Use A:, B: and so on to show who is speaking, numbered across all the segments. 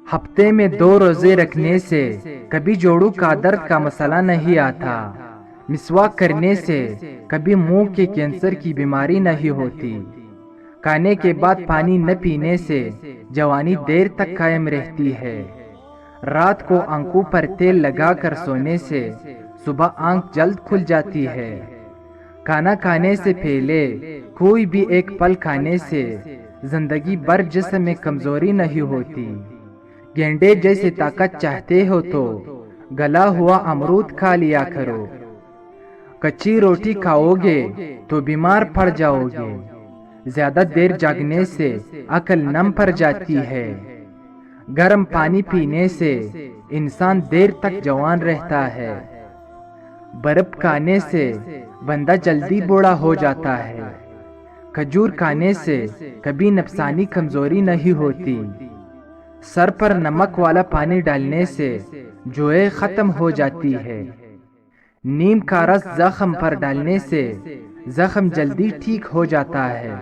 A: ہفتے میں 2 روزے رکھنے سے کبھی جوڑوں کا درد کا مسئلہ نہیں آتا، مسواک کرنے سے کبھی منہ کے کینسر کی بیماری نہیں ہوتی، کھانے کے بعد پانی نہ پینے سے جوانی دیر تک قائم رہتی ہے، رات کو آنکھوں پر تیل لگا کر سونے سے صبح آنکھ جلد کھل جاتی ہے، کھانا کھانے سے پہلے کوئی بھی ایک پل کھانے سے زندگی بھر جسم میں کمزوری نہیں ہوتی، گینڈے جیسے طاقت چاہتے ہو تو گلا ہوا امرود کھا لیا کرو، کچی روٹی کھاؤ گے تو بیمار پڑ جاؤ گے، زیادہ دیر جاگنے سے عقل نم پڑ جاتی ہے، گرم پانی پینے سے انسان دیر تک جوان رہتا ہے، برف کھانے سے بندہ جلدی بوڑھا ہو جاتا ہے، کھجور کھانے سے کبھی نفسانی کمزوری نہیں ہوتی، سر پر نمک والا پانی ڈالنے سے جوئے ختم ہو جاتی ہے، نیم کا رس زخم پر ڈالنے سے زخم جلدی ٹھیک ہو جاتا ہے،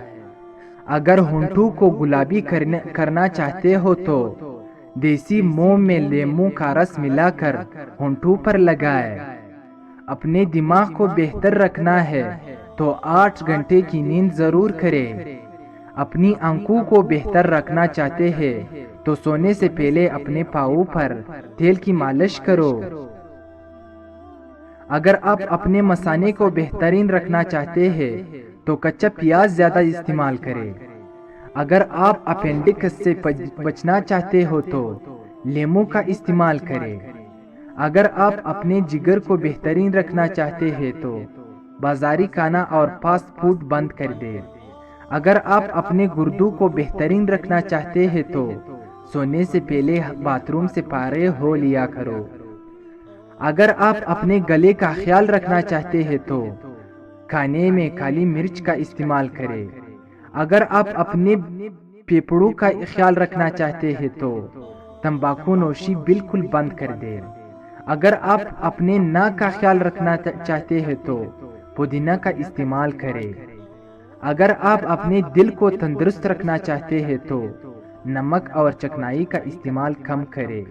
A: اگر ہونٹوں کو گلابی کرنا چاہتے ہو تو دیسی موم میں لیموں کا رس ملا کر ہونٹوں پر لگائے، اپنے دماغ کو بہتر رکھنا ہے تو 8 گھنٹے کی نیند ضرور کرے، اپنی آنکھوں کو بہتر رکھنا چاہتے ہیں تو سونے سے پہلے اپنے پاؤں پر تیل کی مالش کرو، اگر آپ اپنے مثانے کو بہترین رکھنا چاہتے ہیں تو کچا پیاز زیادہ استعمال کریں، اگر آپ اپینڈکس سے بچنا چاہتے ہو تو لیموں کا استعمال کریں، اگر آپ اپنے جگر کو بہترین رکھنا چاہتے ہیں تو بازاری کھانا اور فاسٹ فوڈ بند کر دیں، اگر آپ اپنے گردوں کو بہترین رکھنا چاہتے ہیں تو سونے سے پہلے باتھ روم سے فارغ ہو لیا کرو، اگر آپ اپنے گلے کا خیال رکھنا چاہتے ہیں تو کھانے میں کالی مرچ کا استعمال کریں، اگر آپ اپنے پھیپھڑوں کا خیال رکھنا چاہتے ہیں تو تمباکو نوشی بالکل بند کر دیں، اگر آپ اپنے ناک کا خیال رکھنا چاہتے ہیں تو پودینہ کا استعمال کریں، اگر آپ اپنے دل کو تندرست رکھنا چاہتے ہیں تو نمک اور چکنائی کا استعمال کم کریں۔